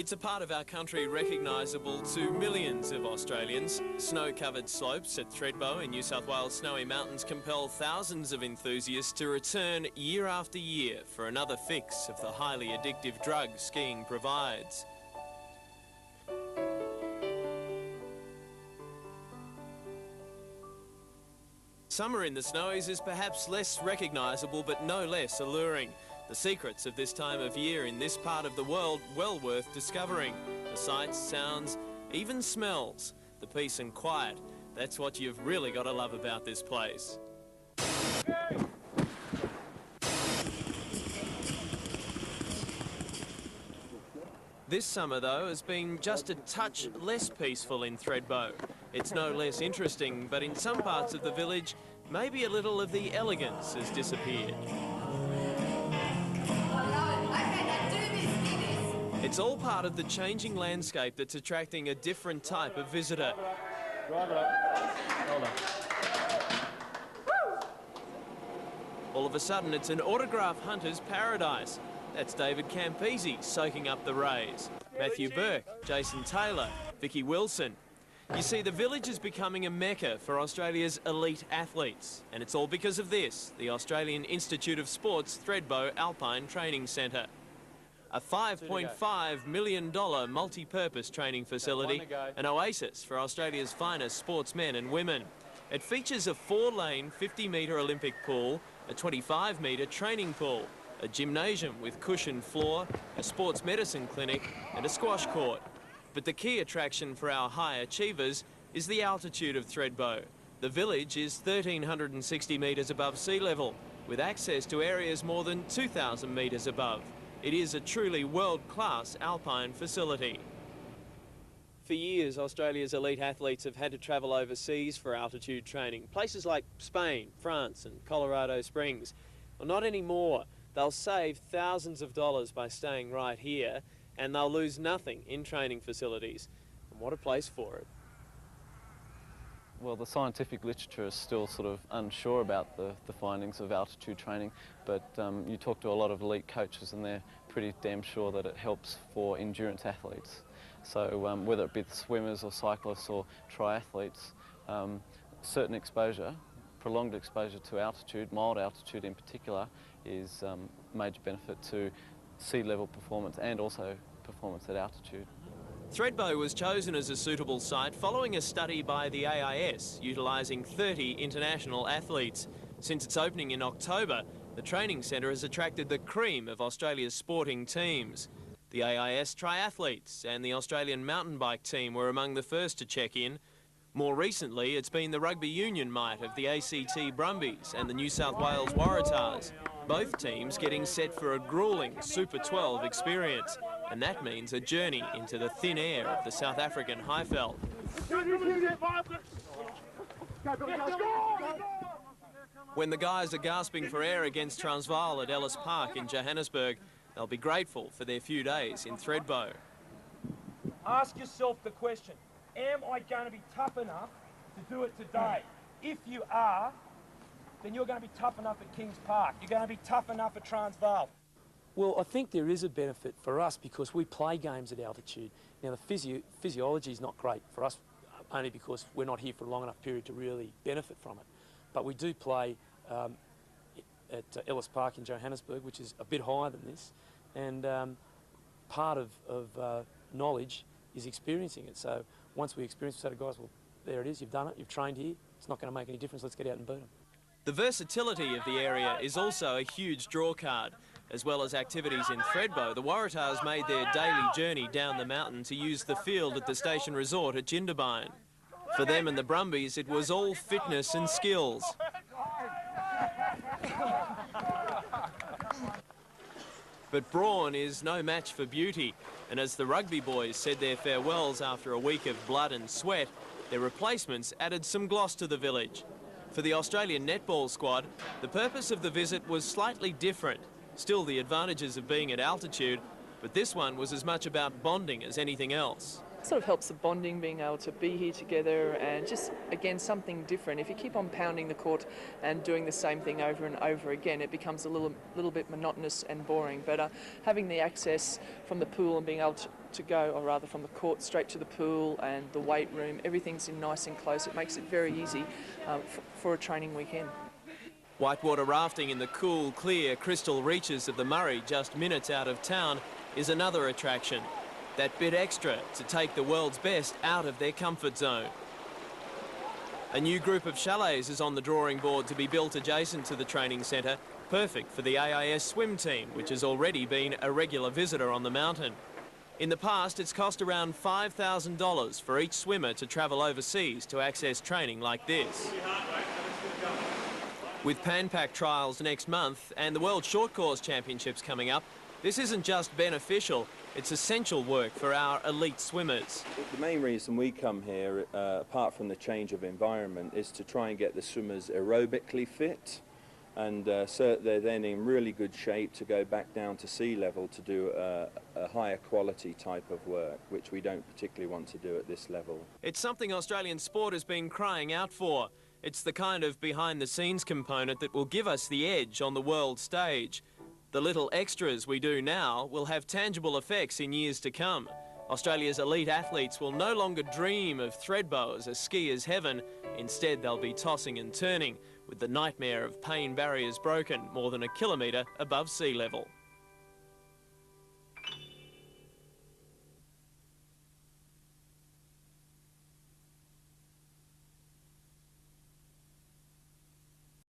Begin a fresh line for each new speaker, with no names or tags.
It's a part of our country recognisable to millions of Australians. Snow-covered slopes at Thredbo in New South Wales' snowy mountains compel thousands of enthusiasts to return year after year for another fix of the highly addictive drug skiing provides. Summer in the Snowies is perhaps less recognisable but no less alluring. The secrets of this time of year in this part of the world well worth discovering. The sights, sounds, even smells. The peace and quiet. That's what you've really got to love about this place. This summer, though, has been just a touch less peaceful in Thredbo. It's no less interesting, but in some parts of the village, maybe a little of the elegance has disappeared. It's all part of the changing landscape that's attracting a different type of visitor. All of a sudden, it's an autograph hunter's paradise. That's David Campese soaking up the rays. Matthew Burke, Jason Taylor, Vicky Wilson. You see, the village is becoming a mecca for Australia's elite athletes. And it's all because of this, the Australian Institute of Sport's Thredbo Alpine Training Centre. A $5.5 million multi-purpose training facility, an oasis for Australia's finest sportsmen and women. It features a 4-lane 50-metre Olympic pool, a 25-metre training pool, a gymnasium with cushioned floor, a sports medicine clinic and a squash court. But the key attraction for our high achievers is the altitude of Thredbo. The village is 1,360 metres above sea level, with access to areas more than 2,000 metres above. It is a truly world-class alpine facility. For years, Australia's elite athletes have had to travel overseas for altitude training. Places like Spain, France and Colorado Springs. Well, not anymore. They'll save thousands of dollars by staying right here, and they'll lose nothing in training facilities. And what a place for it.
Well, the scientific literature is still sort of unsure about the findings of altitude training, but you talk to a lot of elite coaches and they're pretty damn sure that it helps for endurance athletes. So whether it be swimmers or cyclists or triathletes, certain exposure, prolonged exposure to altitude, mild altitude in particular, is a major benefit to sea level performance and also performance at altitude.
Thredbo was chosen as a suitable site following a study by the AIS utilising 30 international athletes. Since its opening in October, the training centre has attracted the cream of Australia's sporting teams. The AIS triathletes and the Australian mountain bike team were among the first to check in. More recently, it's been the rugby union might of the ACT Brumbies and the New South Wales Waratahs. Both teams getting set for a gruelling Super 12 experience, and that means a journey into the thin air of the South African Highveld. When the guys are gasping for air against Transvaal at Ellis Park in Johannesburg, they'll be grateful for their few days in Thredbo.
Ask yourself the question, am I going to be tough enough to do it today? If you are, then you're going to be tough enough at Kings Park. You're going to be tough enough at Transvaal.
Well, I think there is a benefit for us because we play games at altitude. Now, the physiology is not great for us, only because we're not here for a long enough period to really benefit from it. But we do play at Ellis Park in Johannesburg, which is a bit higher than this, and part of knowledge is experiencing it. So once we experience it, we say to guys, well, there it is, you've done it, you've trained here, it's not going to make any difference, let's get out and beat them.
The versatility of the area is also a huge drawcard. As well as activities in Thredbo, the Waratahs made their daily journey down the mountain to use the field at the station resort at Jindabyne. For them and the Brumbies, it was all fitness and skills. But brawn is no match for beauty, and as the rugby boys said their farewells after a week of blood and sweat, their replacements added some gloss to the village. For the Australian netball squad, the purpose of the visit was slightly different. Still the advantages of being at altitude, but this one was as much about bonding as anything else.
It sort of helps the bonding, being able to be here together and just, again, something different. If you keep on pounding the court and doing the same thing over and over again, it becomes a little bit monotonous and boring. But having the access from the pool and being able to go, or rather from the court straight to the pool and the weight room. Everything's in nice and close. It makes it very easy for a training weekend.
Whitewater rafting in the cool, clear, crystal reaches of the Murray, just minutes out of town, is another attraction. That bit extra to take the world's best out of their comfort zone. A new group of chalets is on the drawing board to be built adjacent to the training centre, perfect for the AIS swim team, which has already been a regular visitor on the mountain. In the past, it's cost around $5,000 for each swimmer to travel overseas to access training like this. With Panpac trials next month and the World Short Course Championships coming up, this isn't just beneficial, it's essential work for our elite swimmers.
The main reason we come here, apart from the change of environment, is to try and get the swimmers aerobically fit, and so they're then in really good shape to go back down to sea level to do a higher quality type of work, which we don't particularly want to do at this level.
It's something Australian sport has been crying out for. It's the kind of behind-the-scenes component that will give us the edge on the world stage. The little extras we do now will have tangible effects in years to come. Australia's elite athletes will no longer dream of Thredbo as a skier's heaven. Instead, they'll be tossing and turning, with the nightmare of pain barriers broken more than a kilometre above sea level.